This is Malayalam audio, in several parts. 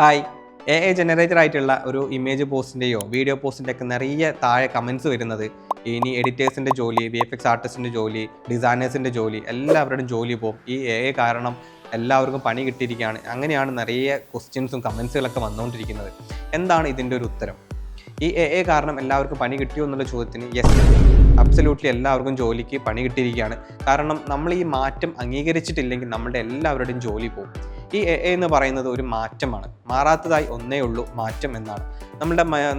ഹായ് AI ജനറേറ്റർ ആയിട്ടുള്ള ഒരു ഇമേജ് പോസ്റ്റിൻ്റെയോ വീഡിയോ പോസ്റ്റിൻ്റെ ഒക്കെ നിറയെ താഴെ കമൻസ് വരുന്നത് ഇനി എഡിറ്റേഴ്സിൻ്റെ ജോലി, VFX ആർട്ടിസ്റ്റിൻ്റെ ജോലി, ഡിസൈനേഴ്സിൻ്റെ ജോലി, എല്ലാവരുടെയും ജോലി പോകും. ഈ AI കാരണം എല്ലാവർക്കും പണി കിട്ടിയിരിക്കുകയാണ്. അങ്ങനെയാണ് നിറയെ ക്വസ്റ്റ്യൻസും കമൻസുകളൊക്കെ വന്നുകൊണ്ടിരിക്കുന്നത്. എന്താണ് ഇതിൻ്റെ ഒരു ഉത്തരം? ഈ AI കാരണം എല്ലാവർക്കും പണി കിട്ടിയോ എന്നുള്ള ചോദ്യത്തിന് യെസ്, അബ്സല്യൂട്ട്ലി എല്ലാവർക്കും ജോലിക്ക് പണി കിട്ടിയിരിക്കുകയാണ്. കാരണം നമ്മൾ ഈ മാറ്റം അംഗീകരിച്ചിട്ടില്ലെങ്കിൽ നമ്മളുടെ എല്ലാവരുടെയും ജോലി പോകും. ഈ AI എന്ന് പറയുന്നത് ഒരു മാറ്റമാണ്. മാറാത്തതായി ഒന്നേ ഉള്ളൂ, മാറ്റം എന്നാണ്.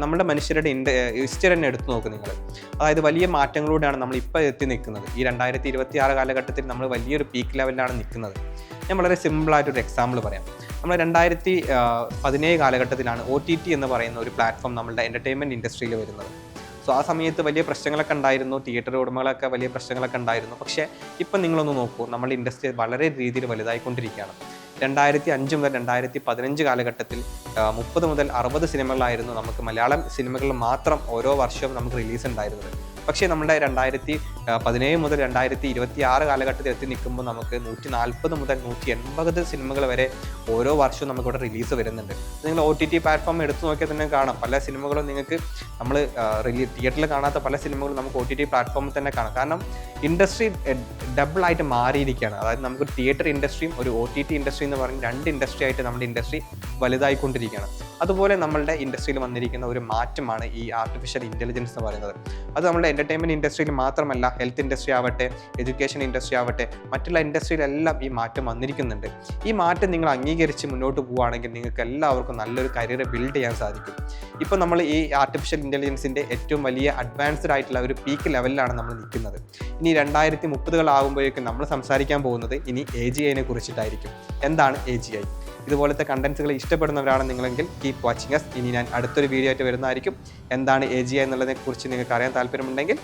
നമ്മുടെ മനുഷ്യരുടെ ഹിസ്റ്ററി തന്നെ എടുത്തു നോക്കും നിങ്ങൾ. അതായത് വലിയ മാറ്റങ്ങളിലൂടെയാണ് നമ്മൾ ഇപ്പോൾ എത്തി നിൽക്കുന്നത്. ഈ 2026 കാലഘട്ടത്തിൽ നമ്മൾ വലിയൊരു പീക്ക് ലെവലിലാണ് നിൽക്കുന്നത്. ഞാൻ വളരെ സിമ്പിളായിട്ടൊരു എക്സാമ്പിൾ പറയാം. നമ്മൾ 2017 കാലഘട്ടത്തിലാണ് OTT എന്ന് പറയുന്ന ഒരു പ്ലാറ്റ്ഫോം നമ്മളുടെ എൻ്റർടൈൻമെൻറ്റ് ഇൻഡസ്ട്രിയിൽ വരുന്നത്. സോ ആ സമയത്ത് വലിയ പ്രശ്നങ്ങളൊക്കെ ഉണ്ടായിരുന്നു, തിയേറ്റർ ഉടമകളൊക്കെ വലിയ പ്രശ്നങ്ങളൊക്കെ ഉണ്ടായിരുന്നു. പക്ഷേ ഇപ്പം നിങ്ങളൊന്ന് നോക്കൂ, നമ്മുടെ ഇൻഡസ്ട്രി വളരെ രീതിയിൽ വലുതായിക്കൊണ്ടിരിക്കുകയാണ്. 2005 മുതൽ 2015 കാലഘട്ടത്തിൽ 30 മുതൽ 60 സിനിമകളായിരുന്നു നമുക്ക് മലയാളം സിനിമകളിൽ മാത്രം ഓരോ വർഷവും നമുക്ക് റിലീസ് ഉണ്ടായിരുന്നത്. പക്ഷേ നമ്മുടെ 2017 മുതൽ 2026 കാലഘട്ടത്തിൽ എത്തി നിൽക്കുമ്പോൾ നമുക്ക് 140 മുതൽ 180 സിനിമകൾ വരെ ഓരോ വർഷവും നമുക്കിവിടെ റിലീസ് വരുന്നുണ്ട്. നിങ്ങൾ OTT പ്ലാറ്റ്ഫോം എടുത്തു നോക്കിയാൽ തന്നെ കാണാം. പല സിനിമകളും നിങ്ങൾക്ക് നമ്മൾ തിയേറ്ററിൽ കാണാത്ത പല സിനിമകളും നമുക്ക് OTT പ്ലാറ്റ്ഫോമിൽ തന്നെ കാണാം. കാരണം ഇൻഡസ്ട്രി ഡബിളായിട്ട് മാറിയിരിക്കുകയാണ്. അതായത് നമുക്ക് തിയേറ്റർ ഇൻഡസ്ട്രിയും ഒരു OTT ഇൻഡസ്ട്രി എന്ന് പറഞ്ഞ് രണ്ട് ഇൻഡസ്ട്രി ആയിട്ട് നമ്മുടെ ഇൻഡസ്ട്രി വലുതായിക്കൊണ്ടിരിക്കുകയാണ്. അതുപോലെ നമ്മളുടെ ഇൻഡസ്ട്രിയിൽ വന്നിരിക്കുന്ന ഒരു മാറ്റമാണ് ഈ ആർട്ടിഫിഷ്യൽ ഇൻ്റലിജൻസ് എന്ന് പറയുന്നത്. അത് നമ്മുടെ എൻ്റർടൈൻമെൻറ്റ് ഇൻഡസ്ട്രിയിൽ മാത്രമല്ല, ഹെൽത്ത് ഇൻഡസ്ട്രി ആവട്ടെ, എഡ്യൂക്കേഷൻ ഇൻഡസ്ട്രി ആവട്ടെ, മറ്റുള്ള ഇൻഡസ്ട്രിയിലെല്ലാം ഈ മാറ്റം വന്നിരിക്കുന്നുണ്ട്. ഈ മാറ്റം നിങ്ങൾ അംഗീകരിച്ച് മുന്നോട്ട് പോവുകയാണെങ്കിൽ നിങ്ങൾക്ക് എല്ലാവർക്കും നല്ലൊരു കരിയർ ബിൽഡ് ചെയ്യാൻ സാധിക്കും. ഇപ്പോൾ നമ്മൾ ഈ ആർട്ടിഫിഷ്യൽ ഇൻ്റലിജൻസിൻ്റെ ഏറ്റവും വലിയ അഡ്വാൻസ്ഡ് ആയിട്ടുള്ള ഒരു പീക്ക് ലെവലിലാണ് നമ്മൾ നിൽക്കുന്നത്. ഇനി 2030 നമ്മൾ സംസാരിക്കാൻ പോകുന്നത് ഇനി AGIനെ കുറിച്ചിട്ടായിരിക്കും. എന്താണ് AGI? ഇതുപോലത്തെ കണ്ടൻസുകൾ ഇഷ്ടപ്പെടുന്നവരാണ് നിങ്ങളെങ്കിൽ കീപ് വാച്ചിങ് അസ്. ഇനി ഞാൻ അടുത്തൊരു വീഡിയോ ആയിട്ട് വരുന്നതായിരിക്കും. എന്താണ് AGI എന്നുള്ളതിനെ കുറിച്ച് നിങ്ങൾക്ക് അറിയാൻ താല്പര്യമുണ്ടെങ്കിൽ